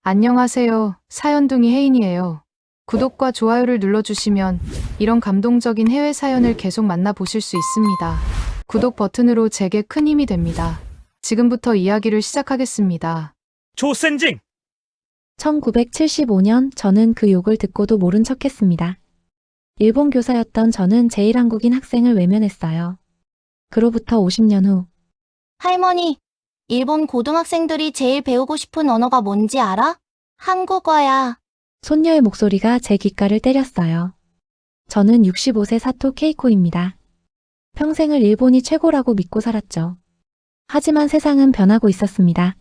안녕하세요. 사연둥이 혜인이에요. 구독과 좋아요를 눌러주시면 이런 감동적인 해외 사연을 계속 만나보실 수 있습니다. 구독 버튼으로 제게 큰 힘이 됩니다. 지금부터 이야기를 시작하겠습니다. 조센징! 1975년 저는 그 욕을 듣고도 모른 척했습니다. 일본 교사였던 저는 제1한국인 학생을 외면했어요. 그로부터 50년 후 할머니, 일본 고등학생들이 제일 배우고 싶은 언어가 뭔지 알아? 한국어야. 손녀의 목소리가 제 귓가를 때렸어요. 저는 65세 사토 케이코입니다. 평생을 일본이 최고라고 믿고 살았죠. 하지만 세상은 변하고 있었습니다.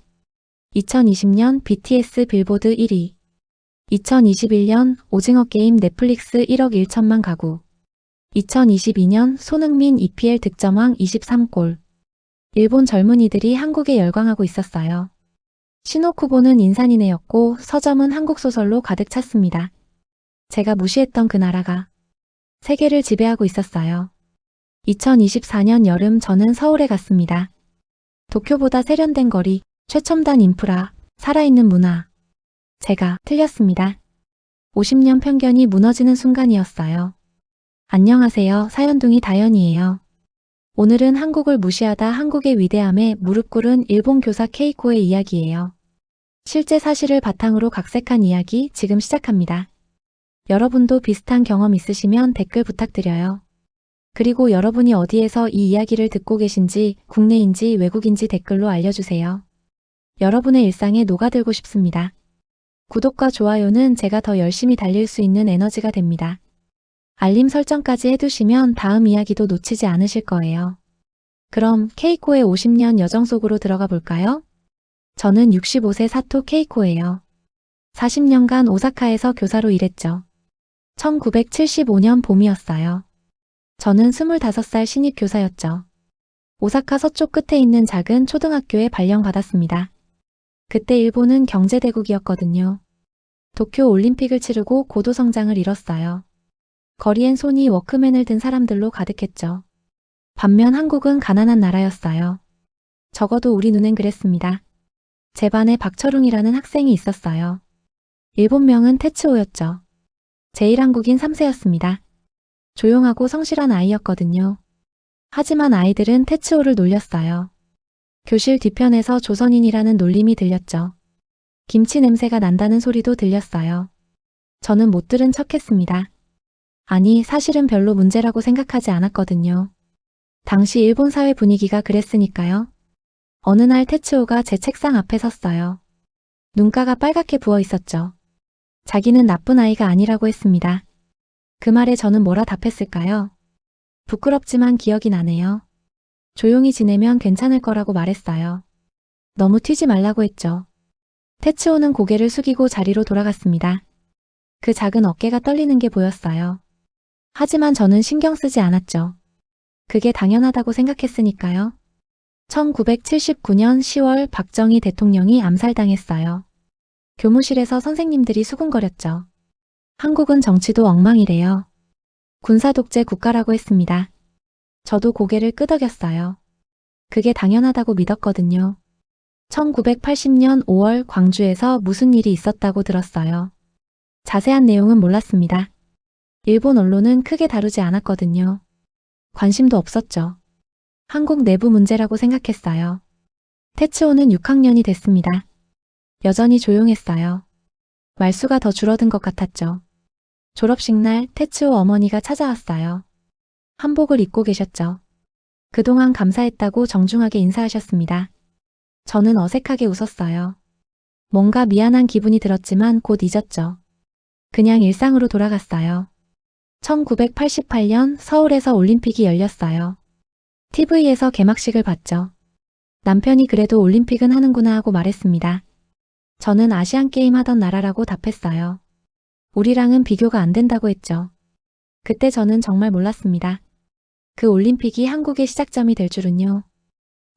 2020년 BTS 빌보드 1위, 2021년 오징어 게임 넷플릭스 1억 1천만 가구, 2022년 손흥민 EPL 득점왕 23골. 일본 젊은이들이 한국에 열광하고 있었어요. 시노쿠보는 인산인해였고 서점은 한국 소설로 가득 찼습니다. 제가 무시했던 그 나라가 세계를 지배하고 있었어요. 2024년 여름 저는 서울에 갔습니다. 도쿄보다 세련된 거리, 최첨단 인프라, 살아있는 문화. 제가 틀렸습니다. 50년 편견이 무너지는 순간이었어요. 안녕하세요. 사연둥이 다연이에요. 오늘은 한국을 무시하다 한국의 위대함에 무릎 꿇은 일본 교사 케이코의 이야기예요. 실제 사실을 바탕으로 각색한 이야기 지금 시작합니다. 여러분도 비슷한 경험 있으시면 댓글 부탁드려요. 그리고 여러분이 어디에서 이 이야기를 듣고 계신지 국내인지 외국인지 댓글로 알려주세요. 여러분의 일상에 녹아들고 싶습니다. 구독과 좋아요는 제가 더 열심히 달릴 수 있는 에너지가 됩니다. 알림 설정까지 해두시면 다음 이야기도 놓치지 않으실 거예요. 그럼 케이코의 50년 여정 속으로 들어가 볼까요? 저는 65세 사토 케이코예요. 40년간 오사카에서 교사로 일했죠. 1975년 봄이었어요. 저는 25살 신입 교사였죠. 오사카 서쪽 끝에 있는 작은 초등학교에 발령받았습니다. 그때 일본은 경제대국이었거든요. 도쿄 올림픽을 치르고 고도 성장을 이뤘어요. 거리엔 손이 워크맨을 든 사람들로 가득했죠. 반면 한국은 가난한 나라였어요. 적어도 우리 눈엔 그랬습니다. 제 반에 박철웅이라는 학생이 있었어요. 일본명은 테츠오였죠. 제1한국인 3세였습니다. 조용하고 성실한 아이였거든요. 하지만 아이들은 테츠오를 놀렸어요. 교실 뒤편에서 조선인이라는 놀림이 들렸죠. 김치 냄새가 난다는 소리도 들렸어요. 저는 못 들은 척했습니다. 아니, 사실은 별로 문제라고 생각하지 않았거든요. 당시 일본 사회 분위기가 그랬으니까요. 어느 날 테츠오가 제 책상 앞에 섰어요. 눈가가 빨갛게 부어 있었죠. 자기는 나쁜 아이가 아니라고 했습니다. 그 말에 저는 뭐라 답했을까요? 부끄럽지만 기억이 나네요. 조용히 지내면 괜찮을 거라고 말했어요. 너무 튀지 말라고 했죠. 테츠오는 고개를 숙이고 자리로 돌아갔습니다. 그 작은 어깨가 떨리는 게 보였어요. 하지만 저는 신경 쓰지 않았죠. 그게 당연하다고 생각했으니까요. 1979년 10월 박정희 대통령이 암살당했어요. 교무실에서 선생님들이 수군거렸죠. 한국은 정치도 엉망이래요. 군사독재 국가라고 했습니다. 저도 고개를 끄덕였어요. 그게 당연하다고 믿었거든요. 1980년 5월 광주에서 무슨 일이 있었다고 들었어요. 자세한 내용은 몰랐습니다. 일본 언론은 크게 다루지 않았거든요. 관심도 없었죠. 한국 내부 문제라고 생각했어요. 테츠오는 6학년이 됐습니다. 여전히 조용했어요. 말수가 더 줄어든 것 같았죠. 졸업식 날 테츠오 어머니가 찾아왔어요. 한복을 입고 계셨죠. 그동안 감사했다고 정중하게 인사하셨습니다. 저는 어색하게 웃었어요. 뭔가 미안한 기분이 들었지만 곧 잊었죠. 그냥 일상으로 돌아갔어요. 1988년 서울에서 올림픽이 열렸어요. TV에서 개막식을 봤죠. 남편이 그래도 올림픽은 하는구나 하고 말했습니다. 저는 아시안게임 하던 나라라고 답했어요. 우리랑은 비교가 안 된다고 했죠. 그때 저는 정말 몰랐습니다. 그 올림픽이 한국의 시작점이 될 줄은요.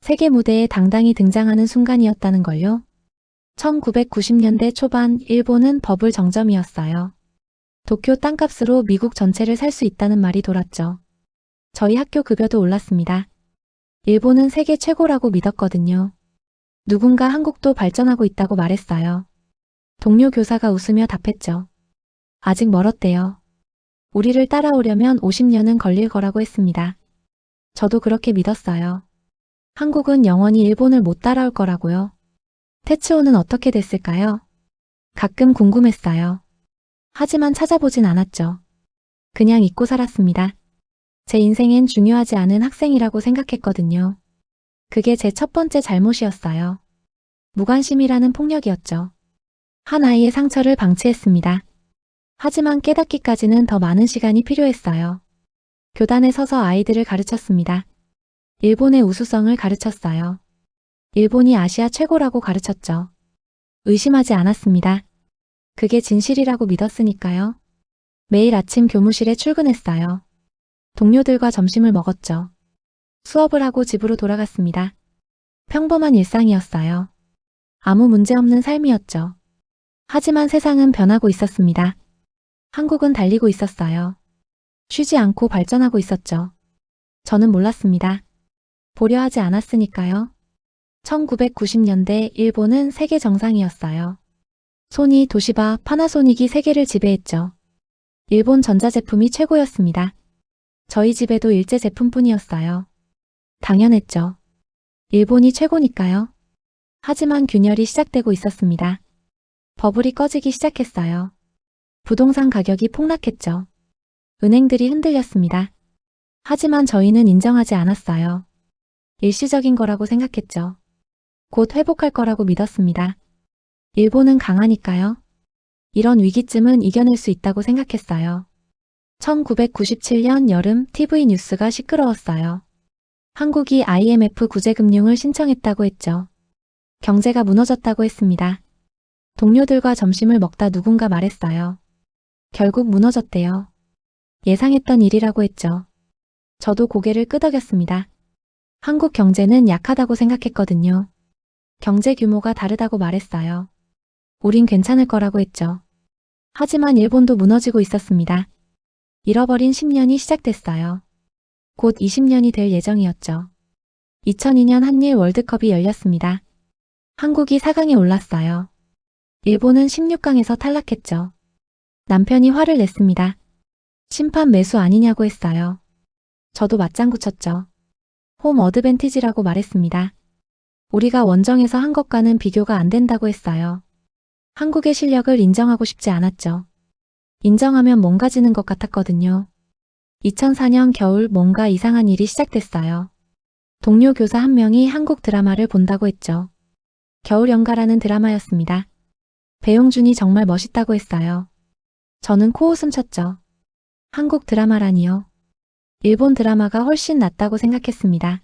세계 무대에 당당히 등장하는 순간이었다는 걸요. 1990년대 초반 일본은 버블 정점이었어요. 도쿄 땅값으로 미국 전체를 살 수 있다는 말이 돌았죠. 저희 학교 급여도 올랐습니다. 일본은 세계 최고라고 믿었거든요. 누군가 한국도 발전하고 있다고 말했어요. 동료 교사가 웃으며 답했죠. 아직 멀었대요. 우리를 따라오려면 50년은 걸릴 거라고 했습니다. 저도 그렇게 믿었어요. 한국은 영원히 일본을 못 따라올 거라고요. 테츠오는 어떻게 됐을까요? 가끔 궁금했어요. 하지만 찾아보진 않았죠. 그냥 잊고 살았습니다. 제 인생엔 중요하지 않은 학생이라고 생각했거든요. 그게 제 첫 번째 잘못이었어요. 무관심이라는 폭력이었죠. 한 아이의 상처를 방치했습니다. 하지만 깨닫기까지는 더 많은 시간이 필요했어요. 교단에 서서 아이들을 가르쳤습니다. 일본의 우수성을 가르쳤어요. 일본이 아시아 최고라고 가르쳤죠. 의심하지 않았습니다. 그게 진실이라고 믿었으니까요. 매일 아침 교무실에 출근했어요. 동료들과 점심을 먹었죠. 수업을 하고 집으로 돌아갔습니다. 평범한 일상이었어요. 아무 문제 없는 삶이었죠. 하지만 세상은 변하고 있었습니다. 한국은 달리고 있었어요. 쉬지 않고 발전하고 있었죠. 저는 몰랐습니다. 보려 하지 않았으니까요. 1990년대 일본은 세계 정상이었어요. 소니, 도시바, 파나소닉이 세계를 지배했죠. 일본 전자제품이 최고였습니다. 저희 집에도 일제 제품뿐이었어요. 당연했죠. 일본이 최고니까요. 하지만 균열이 시작되고 있었습니다. 버블이 꺼지기 시작했어요. 부동산 가격이 폭락했죠. 은행들이 흔들렸습니다. 하지만 저희는 인정하지 않았어요. 일시적인 거라고 생각했죠. 곧 회복할 거라고 믿었습니다. 일본은 강하니까요. 이런 위기쯤은 이겨낼 수 있다고 생각했어요. 1997년 여름 TV 뉴스가 시끄러웠어요. 한국이 IMF 구제금융을 신청했다고 했죠. 경제가 무너졌다고 했습니다. 동료들과 점심을 먹다 누군가 말했어요. 결국 무너졌대요. 예상했던 일이라고 했죠. 저도 고개를 끄덕였습니다. 한국 경제는 약하다고 생각했거든요. 경제 규모가 다르다고 말했어요. 우린 괜찮을 거라고 했죠. 하지만 일본도 무너지고 있었습니다. 잃어버린 10년이 시작됐어요. 곧 20년이 될 예정이었죠. 2002년 한일 월드컵이 열렸습니다. 한국이 4강에 올랐어요. 일본은 16강에서 탈락했죠. 남편이 화를 냈습니다. 심판 매수 아니냐고 했어요. 저도 맞장구 쳤죠. 홈 어드밴티지라고 말했습니다. 우리가 원정에서 한 것과는 비교가 안 된다고 했어요. 한국의 실력을 인정하고 싶지 않았죠. 인정하면 뭔가지는 것 같았거든요. 2004년 겨울 뭔가 이상한 일이 시작됐어요. 동료 교사 한 명이 한국 드라마를 본다고 했죠. 겨울 연가라는 드라마였습니다. 배용준이 정말 멋있다고 했어요. 저는 코웃음 쳤죠. 한국 드라마라니요. 일본 드라마가 훨씬 낫다고 생각했습니다.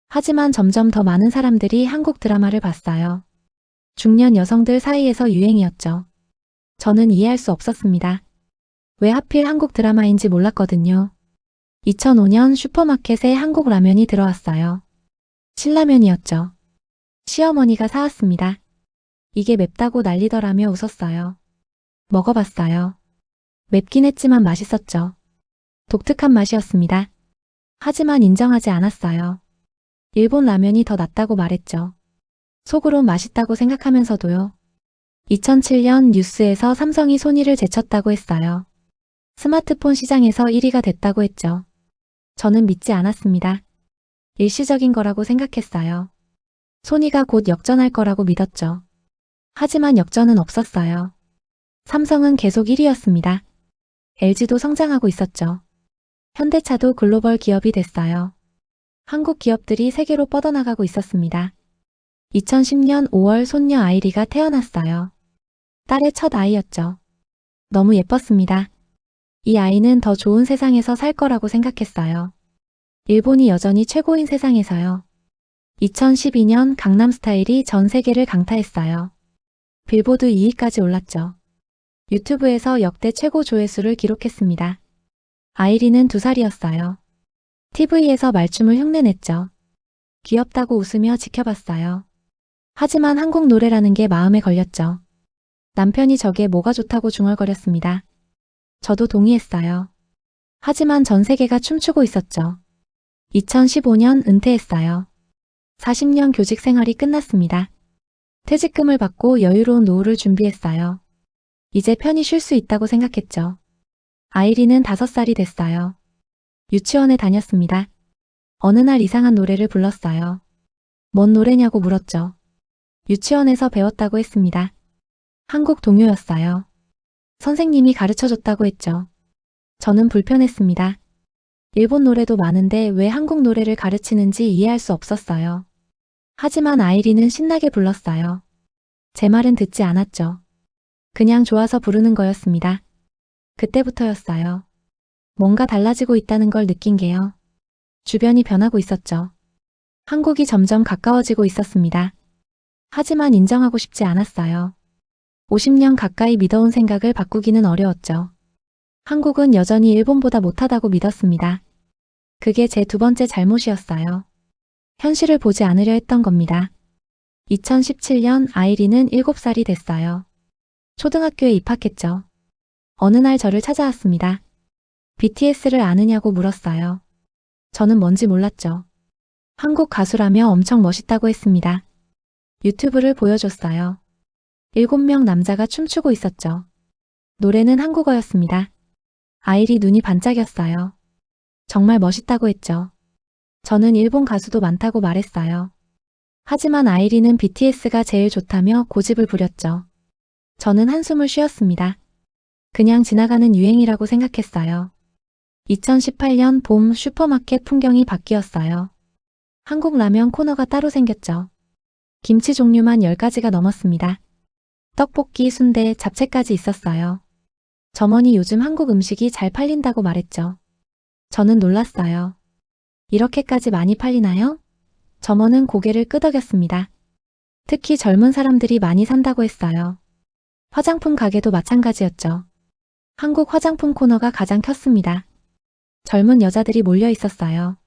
하지만 점점 더 많은 사람들이 한국 드라마를 봤어요. 중년 여성들 사이에서 유행이었죠. 저는 이해할 수 없었습니다. 왜 하필 한국 드라마인지 몰랐거든요. 2005년 슈퍼마켓에 한국 라면이 들어왔어요. 신라면이었죠. 시어머니가 사왔습니다. 이게 맵다고 난리더라며 웃었어요. 먹어봤어요. 맵긴 했지만 맛있었죠. 독특한 맛이었습니다. 하지만 인정하지 않았어요. 일본 라면이 더 낫다고 말했죠. 속으로 맛있다고 생각하면서도요. 2007년 뉴스에서 삼성이 소니를 제쳤다고 했어요. 스마트폰 시장에서 1위가 됐다고 했죠. 저는 믿지 않았습니다. 일시적인 거라고 생각했어요. 소니가 곧 역전할 거라고 믿었죠. 하지만 역전은 없었어요. 삼성은 계속 1위였습니다. LG도 성장하고 있었죠. 현대차도 글로벌 기업이 됐어요. 한국 기업들이 세계로 뻗어나가고 있었습니다. 2010년 5월 손녀 아이리가 태어났어요. 딸의 첫 아이였죠. 너무 예뻤습니다. 이 아이는 더 좋은 세상에서 살 거라고 생각했어요. 일본이 여전히 최고인 세상에서요. 2012년 강남스타일이 전 세계를 강타했어요. 빌보드 2위까지 올랐죠. 유튜브에서 역대 최고 조회수를 기록했습니다. 아이리는 2살이었어요. TV에서 말춤을 흉내냈죠. 귀엽다고 웃으며 지켜봤어요. 하지만 한국 노래라는 게 마음에 걸렸죠. 남편이 저게 뭐가 좋다고 중얼거렸습니다. 저도 동의했어요. 하지만 전 세계가 춤추고 있었죠. 2015년 은퇴했어요. 40년 교직 생활이 끝났습니다. 퇴직금을 받고 여유로운 노후를 준비했어요. 이제 편히 쉴 수 있다고 생각했죠. 아이리는 5살이 됐어요. 유치원에 다녔습니다. 어느 날 이상한 노래를 불렀어요. 뭔 노래냐고 물었죠. 유치원에서 배웠다고 했습니다. 한국 동요였어요. 선생님이 가르쳐줬다고 했죠. 저는 불편했습니다. 일본 노래도 많은데 왜 한국 노래를 가르치는지 이해할 수 없었어요. 하지만 아이리는 신나게 불렀어요. 제 말은 듣지 않았죠. 그냥 좋아서 부르는 거였습니다. 그때부터였어요. 뭔가 달라지고 있다는 걸 느낀 게요. 주변이 변하고 있었죠. 한국이 점점 가까워지고 있었습니다. 하지만 인정하고 싶지 않았어요. 50년 가까이 믿어온 생각을 바꾸기는 어려웠죠. 한국은 여전히 일본보다 못하다고 믿었습니다. 그게 제 2번째 잘못이었어요. 현실을 보지 않으려 했던 겁니다. 2017년 아이리는 7살이 됐어요. 초등학교에 입학했죠. 어느 날 저를 찾아왔습니다. BTS를 아느냐고 물었어요. 저는 뭔지 몰랐죠. 한국 가수라며 엄청 멋있다고 했습니다. 유튜브를 보여줬어요. 7명 남자가 춤추고 있었죠. 노래는 한국어였습니다. 아이리 눈이 반짝였어요. 정말 멋있다고 했죠. 저는 일본 가수도 많다고 말했어요. 하지만 아이리는 BTS가 제일 좋다며 고집을 부렸죠. 저는 한숨을 쉬었습니다. 그냥 지나가는 유행이라고 생각했어요. 2018년 봄 슈퍼마켓 풍경이 바뀌었어요. 한국 라면 코너가 따로 생겼죠. 김치 종류만 10가지가 넘었습니다. 떡볶이, 순대, 잡채까지 있었어요. 점원이 요즘 한국 음식이 잘 팔린다고 말했죠. 저는 놀랐어요. 이렇게까지 많이 팔리나요? 점원은 고개를 끄덕였습니다. 특히 젊은 사람들이 많이 산다고 했어요. 화장품 가게도 마찬가지였죠. 한국 화장품 코너가 가장 컸습니다. 젊은 여자들이 몰려 있었어요.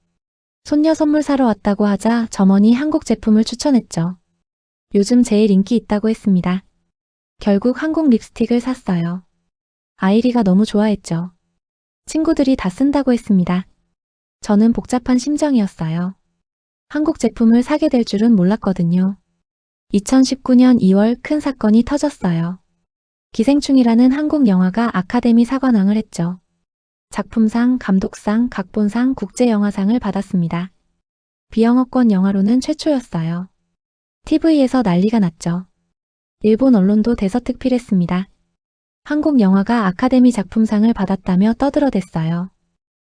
손녀 선물 사러 왔다고 하자 점원이 한국 제품을 추천했죠. 요즘 제일 인기 있다고 했습니다. 결국 한국 립스틱을 샀어요. 아이리가 너무 좋아했죠. 친구들이 다 쓴다고 했습니다. 저는 복잡한 심정이었어요. 한국 제품을 사게 될 줄은 몰랐거든요. 2019년 2월 큰 사건이 터졌어요. 기생충이라는 한국 영화가 아카데미 사관왕을 했죠. 작품상, 감독상, 각본상, 국제영화상을 받았습니다. 비영어권 영화로는 최초였어요. TV에서 난리가 났죠. 일본 언론도 대서특필했습니다. 한국 영화가 아카데미 작품상을 받았다며 떠들어댔어요.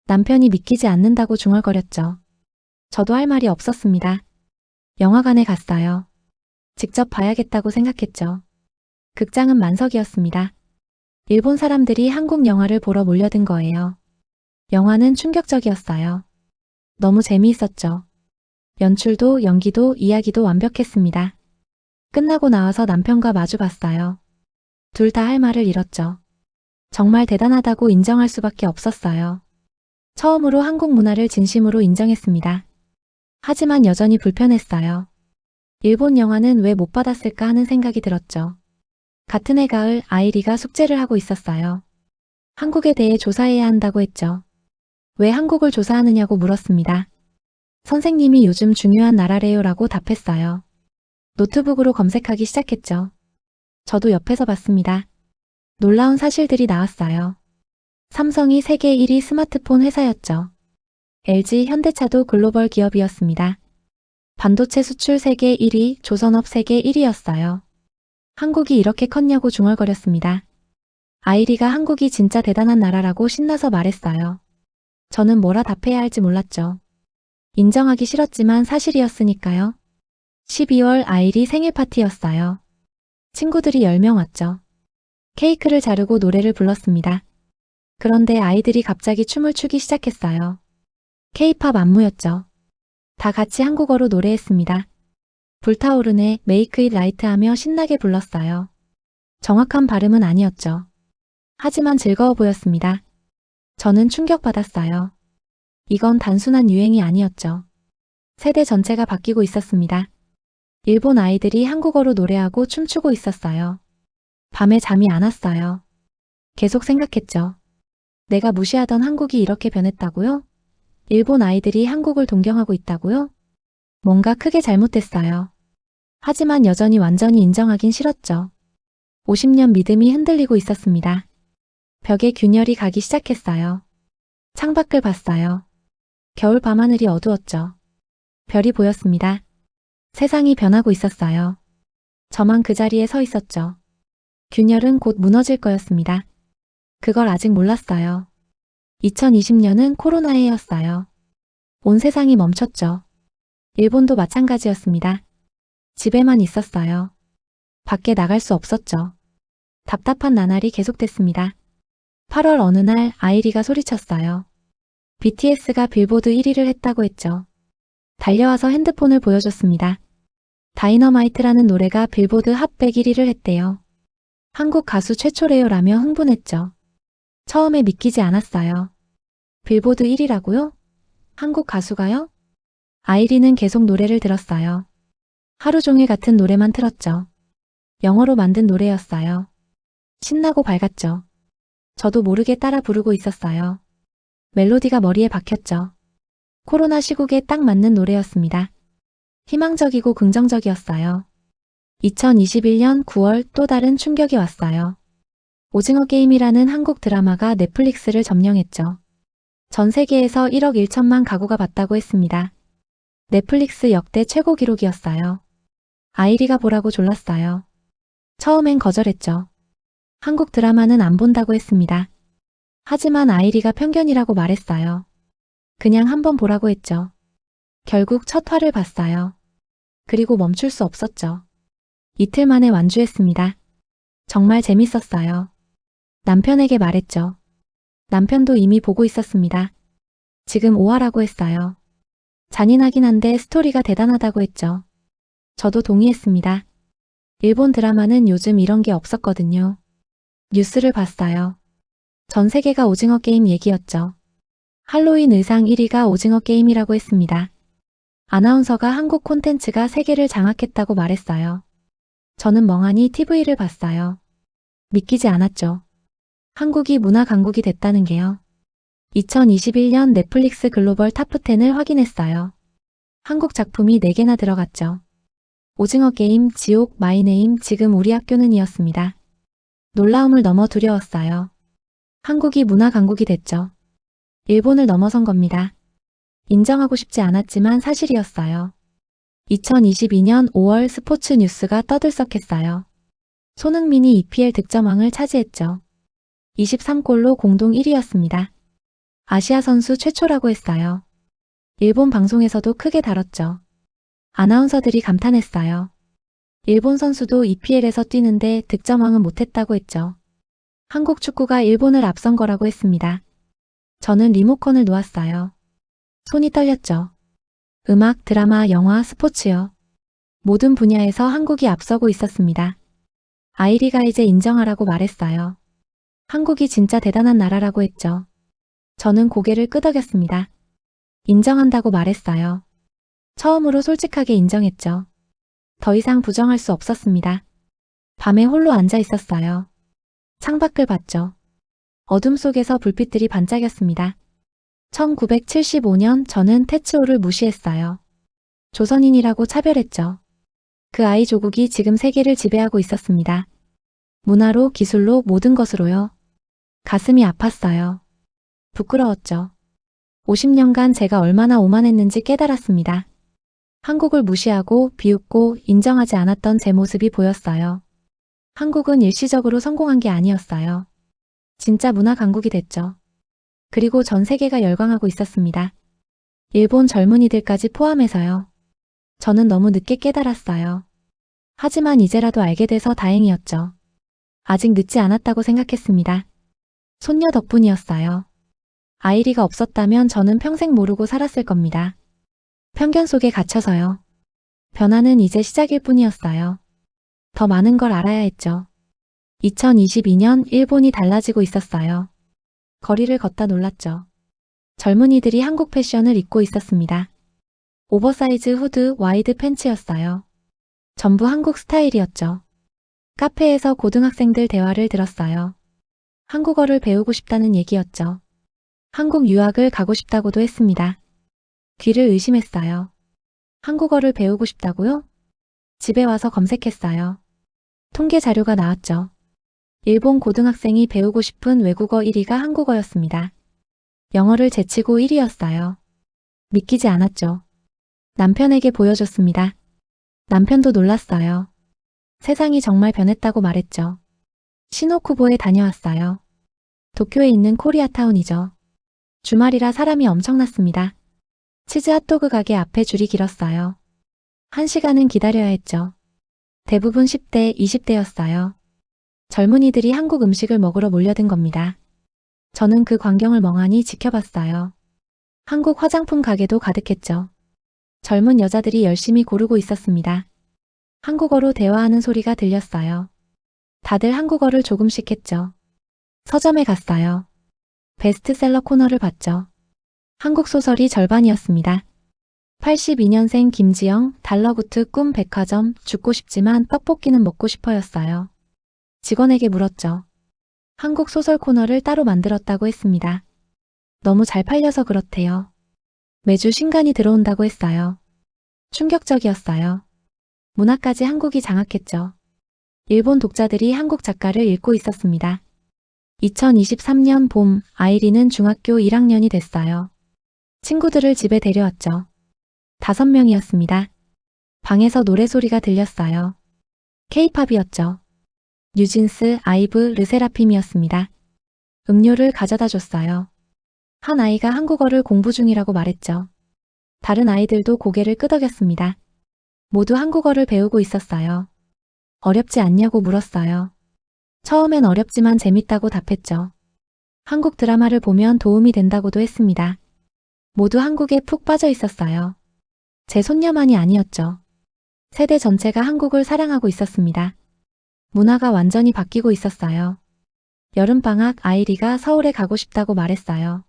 남편이 믿기지 않는다고 중얼거렸죠. 저도 할 말이 없었습니다. 영화관에 갔어요. 직접 봐야겠다고 생각했죠. 극장은 만석이었습니다. 일본 사람들이 한국 영화를 보러 몰려든 거예요. 영화는 충격적이었어요. 너무 재미있었죠. 연출도 연기도 이야기도 완벽했습니다. 끝나고 나와서 남편과 마주 봤어요. 둘 다 할 말을 잃었죠. 정말 대단하다고 인정할 수밖에 없었어요. 처음으로 한국 문화를 진심으로 인정했습니다. 하지만 여전히 불편했어요. 일본 영화는 왜 못 받았을까 하는 생각이 들었죠. 같은 해 가을 아이리가 숙제를 하고 있었어요. 한국에 대해 조사해야 한다고 했죠. 왜 한국을 조사하느냐고 물었습니다. 선생님이 요즘 중요한 나라래요라고 답했어요. 노트북으로 검색하기 시작했죠. 저도 옆에서 봤습니다. 놀라운 사실들이 나왔어요. 삼성이 세계 1위 스마트폰 회사였죠. LG, 현대차도 글로벌 기업이었습니다. 반도체 수출 세계 1위, 조선업 세계 1위였어요. 한국이 이렇게 컸냐고 중얼거렸습니다. 아이리가 한국이 진짜 대단한 나라라고 신나서 말했어요. 저는 뭐라 답해야 할지 몰랐죠. 인정하기 싫었지만 사실이었으니까요. 12월 아이리 생일 파티였어요. 친구들이 10명 왔죠. 케이크를 자르고 노래를 불렀습니다. 그런데 아이들이 갑자기 춤을 추기 시작했어요. K-팝 안무였죠. 다 같이 한국어로 노래했습니다. 불타오르네, 메이크 잇 라이트 하며 신나게 불렀어요. 정확한 발음은 아니었죠. 하지만 즐거워 보였습니다. 저는 충격받았어요. 이건 단순한 유행이 아니었죠. 세대 전체가 바뀌고 있었습니다. 일본 아이들이 한국어로 노래하고 춤추고 있었어요. 밤에 잠이 안 왔어요. 계속 생각했죠. 내가 무시하던 한국이 이렇게 변했다고요? 일본 아이들이 한국을 동경하고 있다고요? 뭔가 크게 잘못됐어요. 하지만 여전히 완전히 인정하긴 싫었죠. 50년 믿음이 흔들리고 있었습니다. 벽에 균열이 가기 시작했어요. 창밖을 봤어요. 겨울 밤하늘이 어두웠죠. 별이 보였습니다. 세상이 변하고 있었어요. 저만 그 자리에 서 있었죠. 균열은 곧 무너질 거였습니다. 그걸 아직 몰랐어요. 2020년은 코로나의 해였어요. 온 세상이 멈췄죠. 일본도 마찬가지였습니다. 집에만 있었어요. 밖에 나갈 수 없었죠. 답답한 나날이 계속됐습니다. 8월 어느 날 아이리가 소리쳤어요. BTS가 빌보드 1위를 했다고 했죠. 달려와서 핸드폰을 보여줬습니다. 다이너마이트라는 노래가 빌보드 핫100 1위를 했대요. 한국 가수 최초래요라며 흥분했죠. 처음에 믿기지 않았어요. 빌보드 1위라고요? 한국 가수가요? 아이리는 계속 노래를 들었어요. 하루 종일 같은 노래만 틀었죠. 영어로 만든 노래였어요. 신나고 밝았죠. 저도 모르게 따라 부르고 있었어요. 멜로디가 머리에 박혔죠. 코로나 시국에 딱 맞는 노래였습니다. 희망적이고 긍정적이었어요. 2021년 9월 또 다른 충격이 왔어요. 오징어 게임이라는 한국 드라마가 넷플릭스를 점령했죠. 전 세계에서 1억 1천만 가구가 봤다고 했습니다. 넷플릭스 역대 최고 기록이었어요. 아이리가 보라고 졸랐어요. 처음엔 거절했죠. 한국 드라마는 안 본다고 했습니다. 하지만 아이리가 편견이라고 말했어요. 그냥 한번 보라고 했죠. 결국 첫 화를 봤어요. 그리고 멈출 수 없었죠. 이틀 만에 완주했습니다. 정말 재밌었어요. 남편에게 말했죠. 남편도 이미 보고 있었습니다. 지금 5화라고 했어요. 잔인하긴 한데 스토리가 대단하다고 했죠. 저도 동의했습니다. 일본 드라마는 요즘 이런 게 없었거든요. 뉴스를 봤어요. 전 세계가 오징어 게임 얘기였죠. 할로윈 의상 1위가 오징어 게임이라고 했습니다. 아나운서가 한국 콘텐츠가 세계를 장악했다고 말했어요. 저는 멍하니 TV를 봤어요. 믿기지 않았죠. 한국이 문화 강국이 됐다는 게요. 2021년 넷플릭스 글로벌 탑10을 확인했어요. 한국 작품이 4개나 들어갔죠. 오징어 게임, 지옥, 마이네임, 지금 우리 학교는 이었습니다. 놀라움을 넘어 두려웠어요. 한국이 문화 강국이 됐죠. 일본을 넘어선 겁니다. 인정하고 싶지 않았지만 사실이었어요. 2022년 5월 스포츠 뉴스가 떠들썩했어요. 손흥민이 EPL 득점왕을 차지했죠. 23골로 공동 1위였습니다. 아시아 선수 최초라고 했어요. 일본 방송에서도 크게 다뤘죠. 아나운서들이 감탄했어요. 일본 선수도 EPL에서 뛰는데 득점왕은 못했다고 했죠. 한국 축구가 일본을 앞선 거라고 했습니다. 저는 리모컨을 놓았어요. 손이 떨렸죠. 음악, 드라마, 영화, 스포츠요. 모든 분야에서 한국이 앞서고 있었습니다. 아이리가 이제 인정하라고 말했어요. 한국이 진짜 대단한 나라라고 했죠. 저는 고개를 끄덕였습니다. 인정한다고 말했어요. 처음으로 솔직하게 인정했죠. 더 이상 부정할 수 없었습니다. 밤에 홀로 앉아 있었어요. 창밖을 봤죠. 어둠 속에서 불빛들이 반짝였습니다. 1975년 저는 테츠오를 무시했어요. 조선인이라고 차별했죠. 그 아이 조국이 지금 세계를 지배하고 있었습니다. 문화로, 기술로, 모든 것으로요. 가슴이 아팠어요. 부끄러웠죠. 50년간 제가 얼마나 오만했는지 깨달았습니다. 한국을 무시하고 비웃고 인정하지 않았던 제 모습이 보였어요. 한국은 일시적으로 성공한 게 아니었어요. 진짜 문화 강국이 됐죠. 그리고 전 세계가 열광하고 있었습니다. 일본 젊은이들까지 포함해서요. 저는 너무 늦게 깨달았어요. 하지만 이제라도 알게 돼서 다행이었죠. 아직 늦지 않았다고 생각했습니다. 손녀 덕분이었어요. 아이리가 없었다면 저는 평생 모르고 살았을 겁니다. 편견 속에 갇혀서요. 변화는 이제 시작일 뿐이었어요. 더 많은 걸 알아야 했죠. 2022년 일본이 달라지고 있었어요. 거리를 걷다 놀랐죠. 젊은이들이 한국 패션을 입고 있었습니다. 오버사이즈 후드, 와이드 팬츠였어요. 전부 한국 스타일이었죠. 카페에서 고등학생들 대화를 들었어요. 한국어를 배우고 싶다는 얘기였죠. 한국 유학을 가고 싶다고도 했습니다. 귀를 의심했어요. 한국어를 배우고 싶다고요? 집에 와서 검색했어요. 통계 자료가 나왔죠. 일본 고등학생이 배우고 싶은 외국어 1위가 한국어였습니다. 영어를 제치고 1위였어요. 믿기지 않았죠. 남편에게 보여줬습니다. 남편도 놀랐어요. 세상이 정말 변했다고 말했죠. 시노쿠보에 다녀왔어요. 도쿄에 있는 코리아타운이죠. 주말이라 사람이 엄청났습니다. 치즈 핫도그 가게 앞에 줄이 길었어요. 1시간은 기다려야 했죠. 대부분 10대, 20대였어요. 젊은이들이 한국 음식을 먹으러 몰려든 겁니다. 저는 그 광경을 멍하니 지켜봤어요. 한국 화장품 가게도 가득했죠. 젊은 여자들이 열심히 고르고 있었습니다. 한국어로 대화하는 소리가 들렸어요. 다들 한국어를 조금씩 했죠. 서점에 갔어요. 베스트셀러 코너를 봤죠. 한국 소설이 절반이었습니다. 82년생 김지영, 달러구트 꿈 백화점, 죽고 싶지만 떡볶이는 먹고 싶어였어요. 직원에게 물었죠. 한국 소설 코너를 따로 만들었다고 했습니다. 너무 잘 팔려서 그렇대요. 매주 신간이 들어온다고 했어요. 충격적이었어요. 문화까지 한국이 장악했죠. 일본 독자들이 한국 작가를 읽고 있었습니다. 2023년 봄, 아이리는 중학교 1학년이 됐어요. 친구들을 집에 데려왔죠. 5명이었습니다. 방에서 노래소리가 들렸어요. K-팝이었죠. 뉴진스, 아이브, 르세라핌이었습니다. 음료를 가져다 줬어요. 한 아이가 한국어를 공부 중이라고 말했죠. 다른 아이들도 고개를 끄덕였습니다. 모두 한국어를 배우고 있었어요. 어렵지 않냐고 물었어요. 처음엔 어렵지만 재밌다고 답했죠. 한국 드라마를 보면 도움이 된다고도 했습니다. 모두 한국에 푹 빠져 있었어요. 제 손녀만이 아니었죠. 세대 전체가 한국을 사랑하고 있었습니다. 문화가 완전히 바뀌고 있었어요. 여름방학 아이리가 서울에 가고 싶다고 말했어요.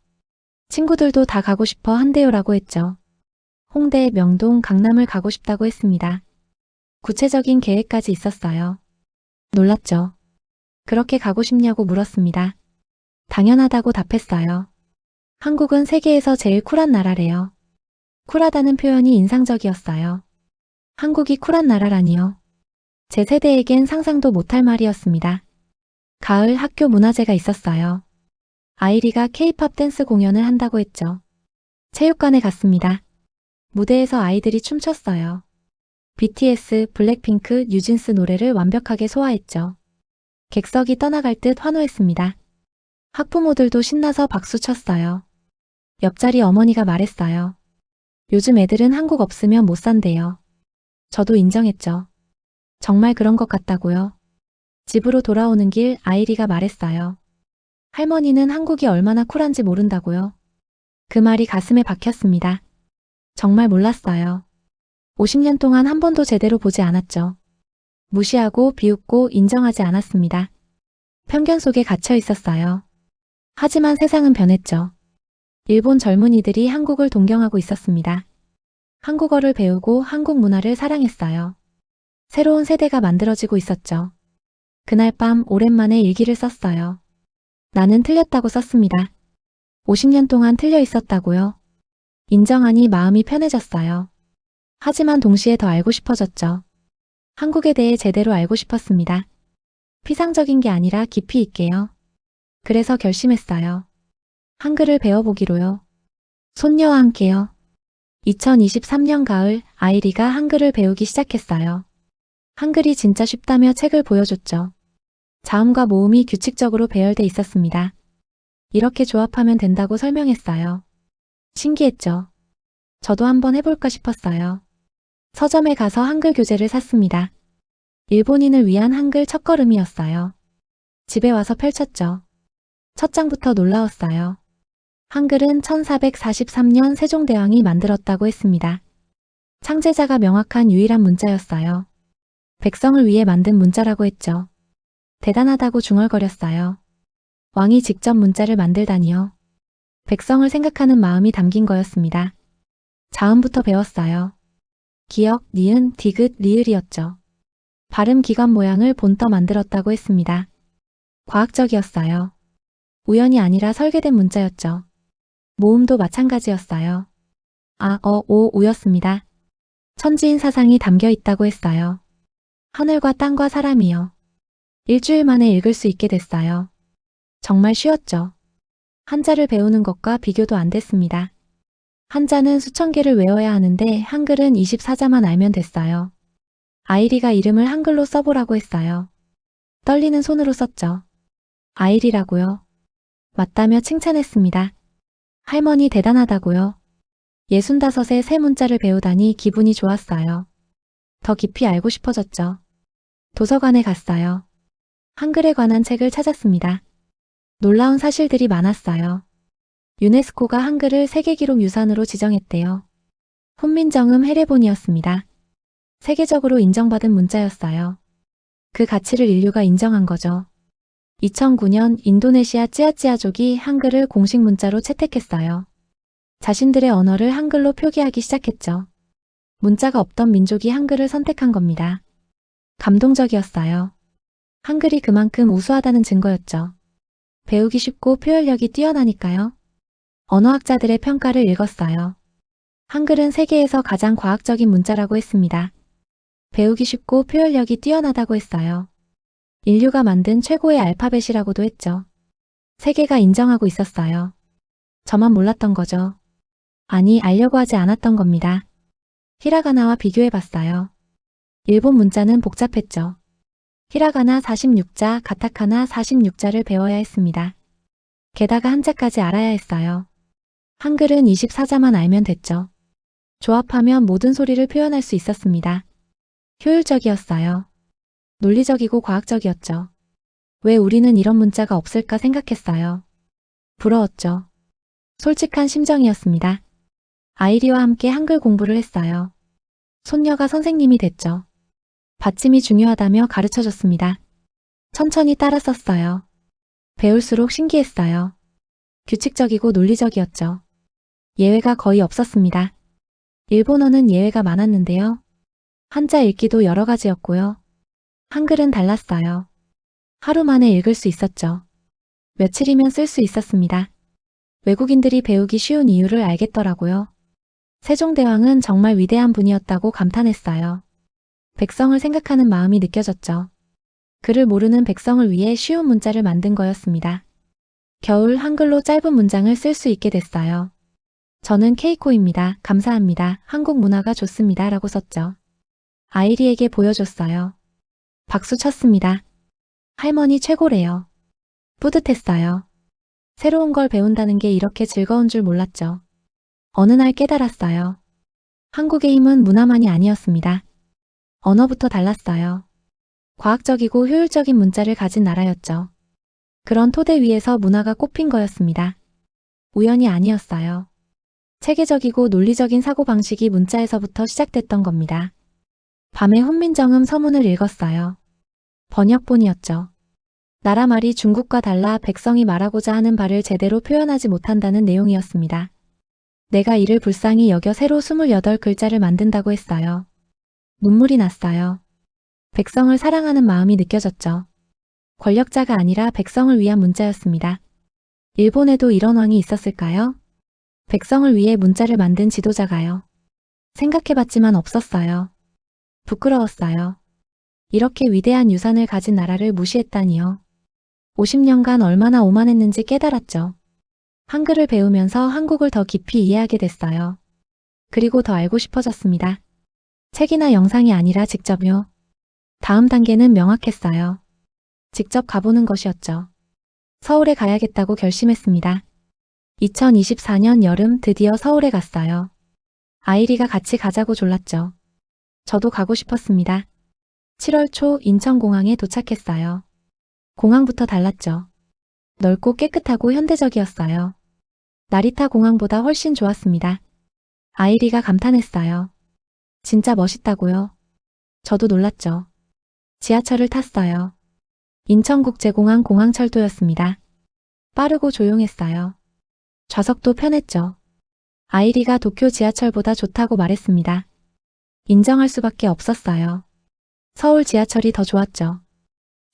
친구들도 다 가고 싶어 한대요라고 했죠. 홍대, 명동, 강남을 가고 싶다고 했습니다. 구체적인 계획까지 있었어요. 놀랐죠. 그렇게 가고 싶냐고 물었습니다. 당연하다고 답했어요. 한국은 세계에서 제일 쿨한 나라래요. 쿨하다는 표현이 인상적이었어요. 한국이 쿨한 나라라니요. 제 세대에겐 상상도 못할 말이었습니다. 가을 학교 문화제가 있었어요. 아이리가 K-팝 댄스 공연을 한다고 했죠. 체육관에 갔습니다. 무대에서 아이들이 춤췄어요. BTS, 블랙핑크, 뉴진스 노래를 완벽하게 소화했죠. 객석이 떠나갈 듯 환호했습니다. 학부모들도 신나서 박수 쳤어요. 옆자리 어머니가 말했어요. 요즘 애들은 한국 없으면 못 산대요. 저도 인정했죠. 정말 그런 것 같다고요. 집으로 돌아오는 길 아이리가 말했어요. 할머니는 한국이 얼마나 쿨한지 모른다고요. 그 말이 가슴에 박혔습니다. 정말 몰랐어요. 50년 동안 한 번도 제대로 보지 않았죠. 무시하고 비웃고 인정하지 않았습니다. 편견 속에 갇혀 있었어요. 하지만 세상은 변했죠. 일본 젊은이들이 한국을 동경하고 있었습니다. 한국어를 배우고 한국 문화를 사랑했어요. 새로운 세대가 만들어지고 있었죠. 그날 밤 오랜만에 일기를 썼어요. 나는 틀렸다고 썼습니다. 50년 동안 틀려 있었다고요. 인정하니 마음이 편해졌어요. 하지만 동시에 더 알고 싶어졌죠. 한국에 대해 제대로 알고 싶었습니다. 피상적인 게 아니라 깊이 있게요. 그래서 결심했어요. 한글을 배워보기로요. 손녀와 함께요. 2023년 가을 아이리가 한글을 배우기 시작했어요. 한글이 진짜 쉽다며 책을 보여줬죠. 자음과 모음이 규칙적으로 배열돼 있었습니다. 이렇게 조합하면 된다고 설명했어요. 신기했죠. 저도 한번 해볼까 싶었어요. 서점에 가서 한글 교재를 샀습니다. 일본인을 위한 한글 첫걸음이었어요. 집에 와서 펼쳤죠. 첫 장부터 놀라웠어요. 한글은 1443년 세종대왕이 만들었다고 했습니다. 창제자가 명확한 유일한 문자였어요. 백성을 위해 만든 문자라고 했죠. 대단하다고 중얼거렸어요. 왕이 직접 문자를 만들다니요. 백성을 생각하는 마음이 담긴 거였습니다. 자음부터 배웠어요. 기역, 니은, 디귿, 리을이었죠. 발음 기관 모양을 본떠 만들었다고 했습니다. 과학적이었어요. 우연이 아니라 설계된 문자였죠. 모음도 마찬가지였어요. 아, 어, 오, 우였습니다. 천지인 사상이 담겨 있다고 했어요. 하늘과 땅과 사람이요. 일주일 만에 읽을 수 있게 됐어요. 정말 쉬웠죠. 한자를 배우는 것과 비교도 안 됐습니다. 한자는 수천 개를 외워야 하는데 한글은 24자만 알면 됐어요. 아이리가 이름을 한글로 써보라고 했어요. 떨리는 손으로 썼죠. 아이리라고요. 맞다며 칭찬했습니다. 할머니 대단하다고요. 65의 새 문자를 배우다니 기분이 좋았어요. 더 깊이 알고 싶어졌죠. 도서관에 갔어요. 한글에 관한 책을 찾았습니다. 놀라운 사실들이 많았어요. 유네스코가 한글을 세계기록유산으로 지정했대요. 훈민정음 해례본이었습니다. 세계적으로 인정받은 문자였어요. 그 가치를 인류가 인정한 거죠. 2009년 인도네시아 찌아찌아족이 한글을 공식 문자로 채택했어요. 자신들의 언어를 한글로 표기하기 시작했죠. 문자가 없던 민족이 한글을 선택한 겁니다. 감동적이었어요. 한글이 그만큼 우수하다는 증거였죠. 배우기 쉽고 표현력이 뛰어나니까요. 언어학자들의 평가를 읽었어요. 한글은 세계에서 가장 과학적인 문자라고 했습니다. 배우기 쉽고 표현력이 뛰어나다고 했어요. 인류가 만든 최고의 알파벳이라고도 했죠. 세계가 인정하고 있었어요. 저만 몰랐던 거죠. 아니, 알려고 하지 않았던 겁니다. 히라가나와 비교해봤어요. 일본 문자는 복잡했죠. 히라가나 46자, 가타카나 46자를 배워야 했습니다. 게다가 한자까지 알아야 했어요. 한글은 24자만 알면 됐죠. 조합하면 모든 소리를 표현할 수 있었습니다. 효율적이었어요. 논리적이고 과학적이었죠. 왜 우리는 이런 문자가 없을까 생각했어요. 부러웠죠. 솔직한 심정이었습니다. 아이리와 함께 한글 공부를 했어요. 손녀가 선생님이 됐죠. 받침이 중요하다며 가르쳐줬습니다. 천천히 따라 썼어요. 배울수록 신기했어요. 규칙적이고 논리적이었죠. 예외가 거의 없었습니다. 일본어는 예외가 많았는데요. 한자 읽기도 여러 가지였고요. 한글은 달랐어요. 하루 만에 읽을 수 있었죠. 며칠이면 쓸 수 있었습니다. 외국인들이 배우기 쉬운 이유를 알겠더라고요. 세종대왕은 정말 위대한 분이었다고 감탄했어요. 백성을 생각하는 마음이 느껴졌죠. 글을 모르는 백성을 위해 쉬운 문자를 만든 거였습니다. 겨울 한글로 짧은 문장을 쓸 수 있게 됐어요. 저는 케이코입니다. 감사합니다. 한국 문화가 좋습니다. 라고 썼죠. 아이리에게 보여줬어요. 박수 쳤습니다. 할머니 최고래요. 뿌듯했어요. 새로운 걸 배운다는 게 이렇게 즐거운 줄 몰랐죠. 어느 날 깨달았어요. 한국의 힘은 문화만이 아니었습니다. 언어부터 달랐어요. 과학적이고 효율적인 문자를 가진 나라였죠. 그런 토대 위에서 문화가 꽃핀 거였습니다. 우연이 아니었어요. 체계적이고 논리적인 사고방식이 문자에서부터 시작됐던 겁니다. 밤에 훈민정음 서문을 읽었어요. 번역본이었죠. 나라 말이 중국과 달라 백성이 말하고자 하는 바를 제대로 표현하지 못한다는 내용이었습니다. 내가 이를 불쌍히 여겨 새로 28글자를 만든다고 했어요. 눈물이 났어요. 백성을 사랑하는 마음이 느껴졌죠. 권력자가 아니라 백성을 위한 문자였습니다. 일본에도 이런 왕이 있었을까요? 백성을 위해 문자를 만든 지도자가요. 생각해봤지만 없었어요. 부끄러웠어요. 이렇게 위대한 유산을 가진 나라를 무시했다니요. 50년간 얼마나 오만했는지 깨달았죠. 한글을 배우면서 한국을 더 깊이 이해하게 됐어요. 그리고 더 알고 싶어졌습니다. 책이나 영상이 아니라 직접요. 다음 단계는 명확했어요. 직접 가보는 것이었죠. 서울에 가야겠다고 결심했습니다. 2024년 여름 드디어 서울에 갔어요. 아이리가 같이 가자고 졸랐죠. 저도 가고 싶었습니다. 7월 초 인천공항에 도착했어요. 공항부터 달랐죠. 넓고 깨끗하고 현대적이었어요. 나리타 공항보다 훨씬 좋았습니다. 아이리가 감탄했어요. 진짜 멋있다고요? 저도 놀랐죠. 지하철을 탔어요. 인천국제공항 공항철도였습니다. 빠르고 조용했어요. 좌석도 편했죠. 아이리가 도쿄 지하철보다 좋다고 말했습니다. 인정할 수밖에 없었어요. 서울 지하철이 더 좋았죠.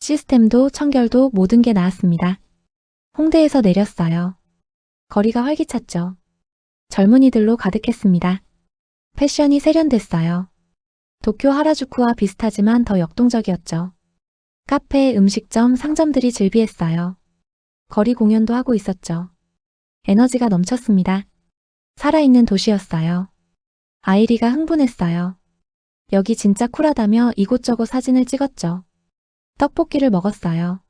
시스템도 청결도 모든 게 나았습니다. 홍대에서 내렸어요. 거리가 활기찼죠. 젊은이들로 가득했습니다. 패션이 세련됐어요. 도쿄 하라주쿠와 비슷하지만 더 역동적이었죠. 카페, 음식점, 상점들이 즐비했어요. 거리 공연도 하고 있었죠. 에너지가 넘쳤습니다. 살아있는 도시였어요. 아이리가 흥분했어요. 여기 진짜 쿨하다며 이곳저곳 사진을 찍었죠. 떡볶이를 먹었어요.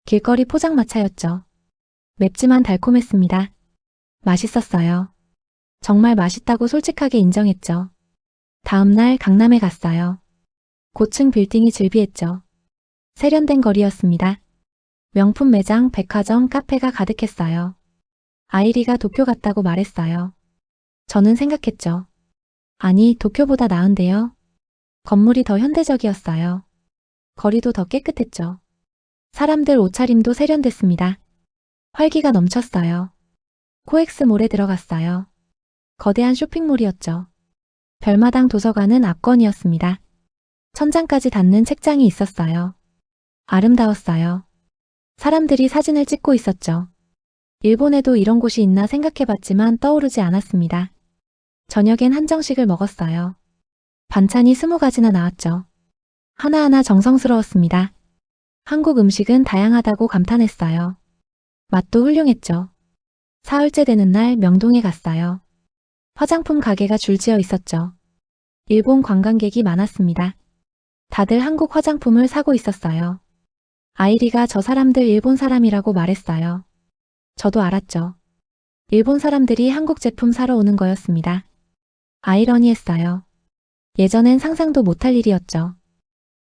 길거리 포장마차였죠. 맵지만 달콤했습니다. 맛있었어요. 정말 맛있다고 솔직하게 인정했죠. 다음날 강남에 갔어요. 고층 빌딩이 즐비했죠. 세련된 거리였습니다. 명품 매장, 백화점, 카페가 가득했어요. 아이리가 도쿄 같다고 말했어요. 저는 생각했죠. 아니, 도쿄보다 나은데요. 건물이 더 현대적이었어요. 거리도 더 깨끗했죠. 사람들 옷차림도 세련됐습니다. 활기가 넘쳤어요. 코엑스몰에 들어갔어요. 거대한 쇼핑몰이었죠. 별마당 도서관은 압권이었습니다. 천장까지 닿는 책장이 있었어요. 아름다웠어요. 사람들이 사진을 찍고 있었죠. 일본에도 이런 곳이 있나 생각해봤지만 떠오르지 않았습니다. 저녁엔 한정식을 먹었어요. 반찬이 20가지나 나왔죠. 하나하나 정성스러웠습니다. 한국 음식은 다양하다고 감탄했어요. 맛도 훌륭했죠. 사흘째 되는 날 명동에 갔어요. 화장품 가게가 줄지어 있었죠. 일본 관광객이 많았습니다. 다들 한국 화장품을 사고 있었어요. 아이리가 저 사람들 일본 사람이라고 말했어요. 저도 알았죠. 일본 사람들이 한국 제품 사러 오는 거였습니다. 아이러니했어요. 예전엔 상상도 못할 일이었죠.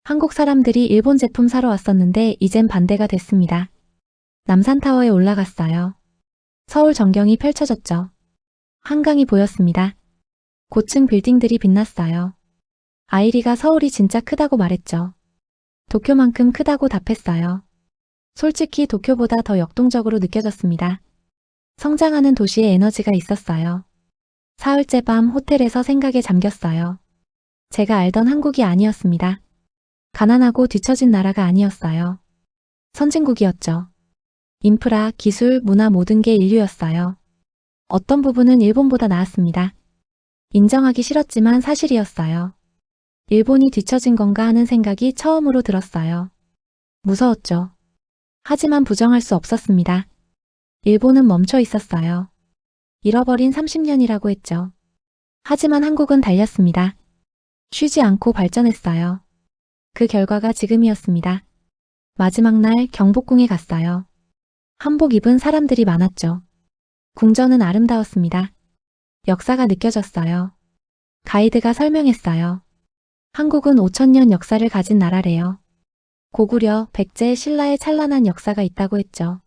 한국 사람들이 일본 제품 사러 왔었는데 이젠 반대가 됐습니다. 남산타워에 올라갔어요. 서울 전경이 펼쳐졌죠. 한강이 보였습니다. 고층 빌딩들이 빛났어요. 아이리가 서울이 진짜 크다고 말했죠. 도쿄만큼 크다고 답했어요. 솔직히 도쿄보다 더 역동적으로 느껴졌습니다. 성장하는 도시에 에너지가 있었어요. 사흘째 밤 호텔에서 생각에 잠겼어요. 제가 알던 한국이 아니었습니다. 가난하고 뒤처진 나라가 아니었어요. 선진국이었죠. 인프라, 기술, 문화 모든 게 인류였어요. 어떤 부분은 일본보다 나았습니다. 인정하기 싫었지만 사실이었어요. 일본이 뒤처진 건가 하는 생각이 처음으로 들었어요. 무서웠죠. 하지만 부정할 수 없었습니다. 일본은 멈춰 있었어요. 잃어버린 30년이라고 했죠. 하지만 한국은 달렸습니다. 쉬지 않고 발전했어요. 그 결과가 지금이었습니다. 마지막 날 경복궁에 갔어요. 한복 입은 사람들이 많았죠. 궁전은 아름다웠습니다. 역사가 느껴졌어요. 가이드가 설명했어요. 한국은 5000년 역사를 가진 나라래요. 고구려, 백제, 신라의 찬란한 역사가 있다고 했죠.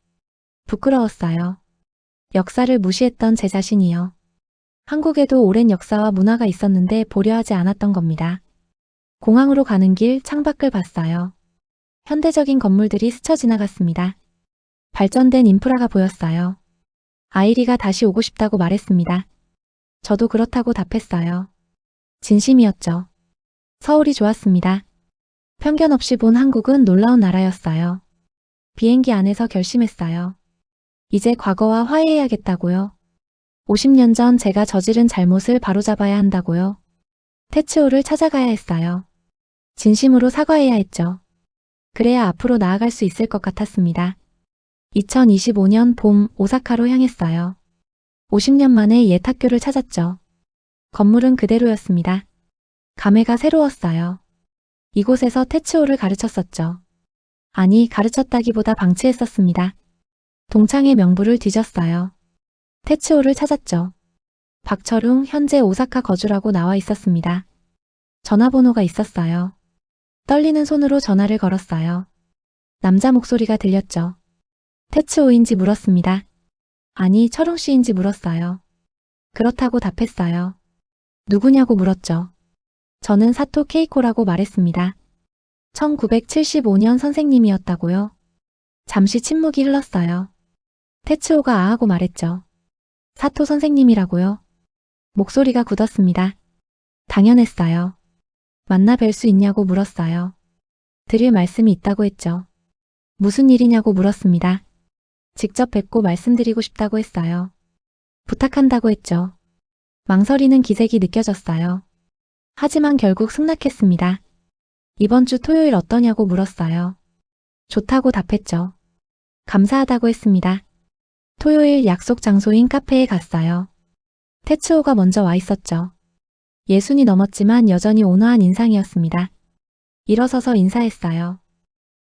부끄러웠어요. 역사를 무시했던 제 자신이요. 한국에도 오랜 역사와 문화가 있었는데 보려 하지 않았던 겁니다. 공항으로 가는 길 창밖을 봤어요. 현대적인 건물들이 스쳐 지나갔습니다. 발전된 인프라가 보였어요. 아이리가 다시 오고 싶다고 말했습니다. 저도 그렇다고 답했어요. 진심이었죠. 서울이 좋았습니다. 편견 없이 본 한국은 놀라운 나라였어요. 비행기 안에서 결심했어요. 이제 과거와 화해해야겠다고요. 50년 전 제가 저지른 잘못을 바로잡아야 한다고요. 테츠오를 찾아가야 했어요. 진심으로 사과해야 했죠. 그래야 앞으로 나아갈 수 있을 것 같았습니다. 2025년 봄 오사카로 향했어요. 50년 만에 옛 학교를 찾았죠. 건물은 그대로였습니다. 감회가 새로웠어요. 이곳에서 테츠오를 가르쳤었죠. 아니, 가르쳤다기보다 방치했었습니다. 동창의 명부를 뒤졌어요. 테츠오를 찾았죠. 박철웅, 현재 오사카 거주라고 나와 있었습니다. 전화번호가 있었어요. 떨리는 손으로 전화를 걸었어요. 남자 목소리가 들렸죠. 테츠오인지 물었습니다. 아니, 철웅 씨인지 물었어요. 그렇다고 답했어요. 누구냐고 물었죠. 저는 사토 케이코라고 말했습니다. 1975년 선생님이었다고요? 잠시 침묵이 흘렀어요. 테츠오가 아하고 말했죠. 사토 선생님이라고요? 목소리가 굳었습니다. 당연했어요. 만나 뵐 수 있냐고 물었어요. 드릴 말씀이 있다고 했죠. 무슨 일이냐고 물었습니다. 직접 뵙고 말씀드리고 싶다고 했어요. 부탁한다고 했죠. 망설이는 기색이 느껴졌어요. 하지만 결국 승낙했습니다. 이번 주 토요일 어떠냐고 물었어요. 좋다고 답했죠. 감사하다고 했습니다. 토요일 약속 장소인 카페에 갔어요. 테츠오가 먼저 와 있었죠. 예순이 넘었지만 여전히 온화한 인상이었습니다. 일어서서 인사했어요.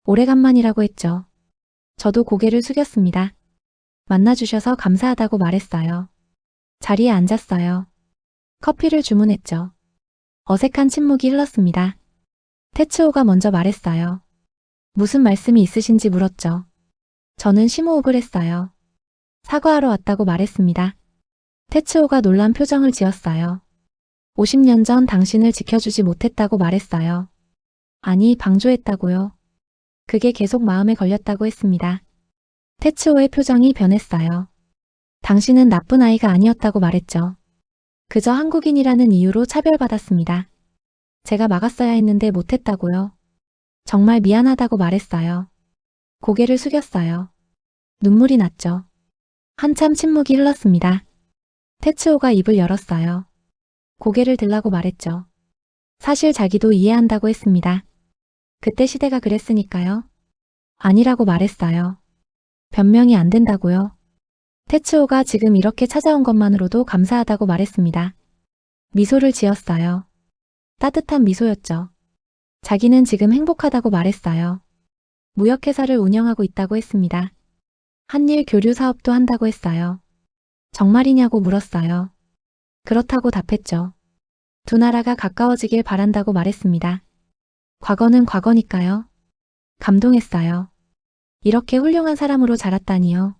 오래간만이라고 했죠. 저도 고개를 숙였습니다. 만나주셔서 감사하다고 말했어요. 자리에 앉았어요. 커피를 주문했죠. 어색한 침묵이 흘렀습니다. 테츠오가 먼저 말했어요. 무슨 말씀이 있으신지 물었죠. 저는 심호흡을 했어요. 사과하러 왔다고 말했습니다. 테츠오가 놀란 표정을 지었어요. 50년 전 당신을 지켜주지 못했다고 말했어요. 아니, 방조했다고요. 그게 계속 마음에 걸렸다고 했습니다. 테츠오의 표정이 변했어요. 당신은 나쁜 아이가 아니었다고 말했죠. 그저 한국인이라는 이유로 차별받았습니다. 제가 막았어야 했는데 못했다고요. 정말 미안하다고 말했어요. 고개를 숙였어요. 눈물이 났죠. 한참 침묵이 흘렀습니다. 테츠오가 입을 열었어요. 고개를 들라고 말했죠. 사실 자기도 이해한다고 했습니다. 그때 시대가 그랬으니까요. 아니라고 말했어요. 변명이 안 된다고요. 테츠오가 지금 이렇게 찾아온 것만으로도 감사하다고 말했습니다. 미소를 지었어요. 따뜻한 미소였죠. 자기는 지금 행복하다고 말했어요. 무역회사를 운영하고 있다고 했습니다. 한일 교류 사업도 한다고 했어요. 정말이냐고 물었어요. 그렇다고 답했죠. 두 나라가 가까워지길 바란다고 말했습니다. 과거는 과거니까요. 감동했어요. 이렇게 훌륭한 사람으로 자랐다니요.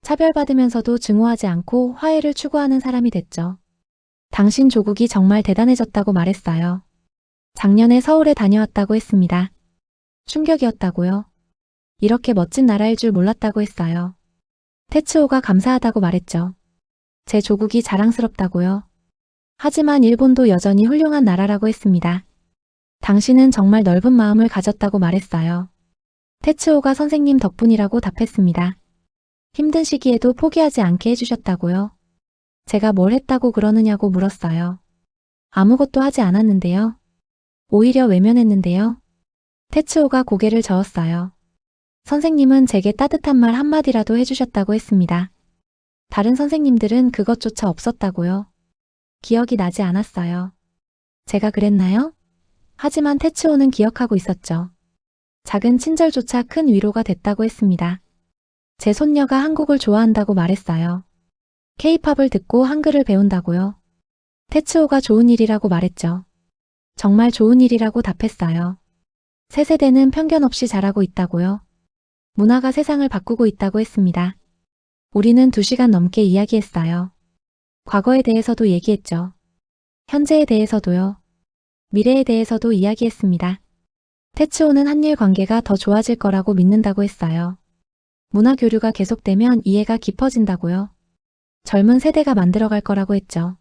차별받으면서도 증오하지 않고 화해를 추구하는 사람이 됐죠. 당신 조국이 정말 대단해졌다고 말했어요. 작년에 서울에 다녀왔다고 했습니다. 충격이었다고요. 이렇게 멋진 나라일 줄 몰랐다고 했어요. 테츠오가 감사하다고 말했죠. 제 조국이 자랑스럽다고요. 하지만 일본도 여전히 훌륭한 나라라고 했습니다. 당신은 정말 넓은 마음을 가졌다고 말했어요. 테츠오가 선생님 덕분이라고 답했습니다. 힘든 시기에도 포기하지 않게 해주셨다고요. 제가 뭘 했다고 그러느냐고 물었어요. 아무것도 하지 않았는데요. 오히려 외면했는데요. 테츠오가 고개를 저었어요. 선생님은 제게 따뜻한 말 한마디라도 해주셨다고 했습니다. 다른 선생님들은 그것조차 없었다고요. 기억이 나지 않았어요. 제가 그랬나요? 하지만 테츠오는 기억하고 있었죠. 작은 친절조차 큰 위로가 됐다고 했습니다. 제 손녀가 한국을 좋아한다고 말했어요. K-팝을 듣고 한글을 배운다고요. 테츠오가 좋은 일이라고 말했죠. 정말 좋은 일이라고 답했어요. 새 세대는 편견 없이 자라고 있다고요. 문화가 세상을 바꾸고 있다고 했습니다. 우리는 2시간 넘게 이야기했어요. 과거에 대해서도 얘기했죠. 현재에 대해서도요. 미래에 대해서도 이야기했습니다. 테츠오는 한일 관계가 더 좋아질 거라고 믿는다고 했어요. 문화 교류가 계속되면 이해가 깊어진다고요. 젊은 세대가 만들어갈 거라고 했죠.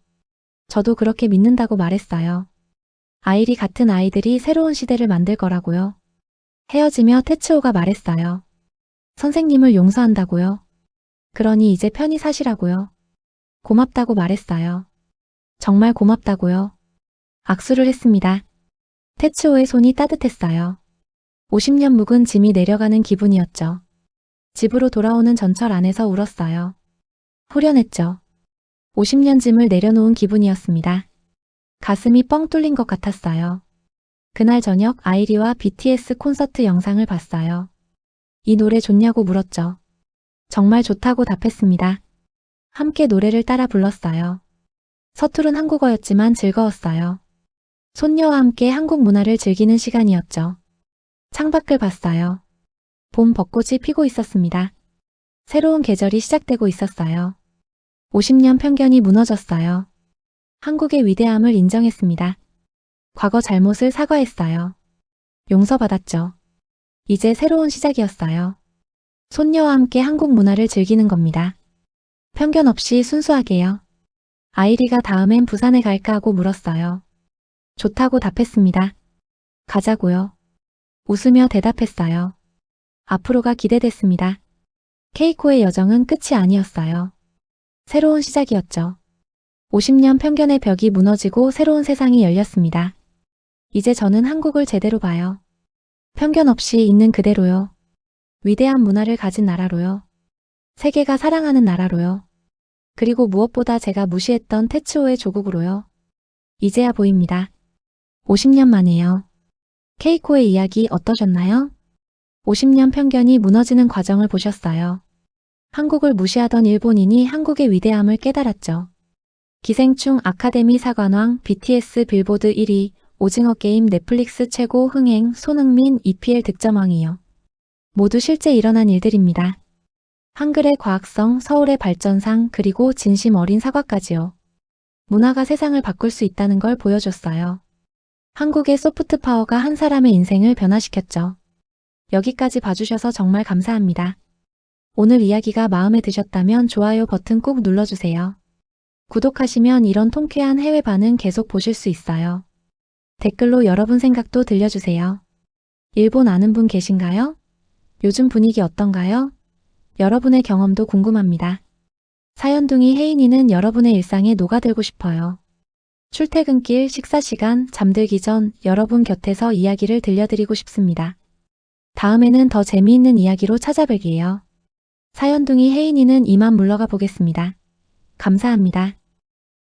저도 그렇게 믿는다고 말했어요. 아이리 같은 아이들이 새로운 시대를 만들 거라고요. 헤어지며 테츠오가 말했어요. 선생님을 용서한다고요. 그러니 이제 편히 사시라고요. 고맙다고 말했어요. 정말 고맙다고요. 악수를 했습니다. 테츠오의 손이 따뜻했어요. 50년 묵은 짐이 내려가는 기분이었죠. 집으로 돌아오는 전철 안에서 울었어요. 후련했죠. 50년 짐을 내려놓은 기분이었습니다. 가슴이 뻥 뚫린 것 같았어요. 그날 저녁 아이리와 BTS 콘서트 영상을 봤어요. 이 노래 좋냐고 물었죠. 정말 좋다고 답했습니다. 함께 노래를 따라 불렀어요. 서투른 한국어였지만 즐거웠어요. 손녀와 함께 한국 문화를 즐기는 시간이었죠. 창밖을 봤어요. 봄 벚꽃이 피고 있었습니다. 새로운 계절이 시작되고 있었어요. 50년 편견이 무너졌어요. 한국의 위대함을 인정했습니다. 과거 잘못을 사과했어요. 용서받았죠. 이제 새로운 시작이었어요. 손녀와 함께 한국 문화를 즐기는 겁니다. 편견 없이 순수하게요. 아이리가 다음엔 부산에 갈까 하고 물었어요. 좋다고 답했습니다. 가자고요. 웃으며 대답했어요. 앞으로가 50년 편견의 벽이 무너지고 새로운 세상이 열렸습니다. 이제 저는 한국을 제대로 봐요. 편견 없이 있는 그대로요. 위대한 문화를 가진 나라로요. 세계가 사랑하는 나라로요. 그리고 무엇보다 제가 무시했던 태츠오의 조국으로요. 이제야 보입니다. 50년 만에요. 케이코의 이야기 어떠셨나요? 50년 편견이 무너지는 과정을 보셨어요. 한국을 무시하던 일본인이 한국의 위대함을 깨달았죠. 기생충 아카데미 사관왕, BTS 빌보드 1위, 오징어 게임 넷플릭스 최고 흥행, 손흥민 EPL 득점왕이요. 모두 실제 일어난 일들입니다. 한글의 과학성, 서울의 발전상, 그리고 진심 어린 사과까지요. 문화가 세상을 바꿀 수 있다는 걸 보여줬어요. 한국의 소프트 파워가 한 사람의 인생을 변화시켰죠. 여기까지 봐주셔서 정말 감사합니다. 오늘 이야기가 마음에 드셨다면 좋아요 버튼 꾹 눌러주세요. 구독하시면 이런 통쾌한 해외 반응 계속 보실 수 있어요. 댓글로 여러분 생각도 들려주세요. 일본 아는 분 계신가요? 요즘 분위기 어떤가요? 여러분의 경험도 궁금합니다. 사연둥이 혜인이는 여러분의 일상에 녹아들고 싶어요. 출퇴근길, 식사 시간, 잠들기 전 여러분 곁에서 이야기를 들려드리고 싶습니다. 다음에는 더 재미있는 이야기로 찾아뵐게요. 사연둥이 혜인이는 이만 물러가 보겠습니다. 감사합니다.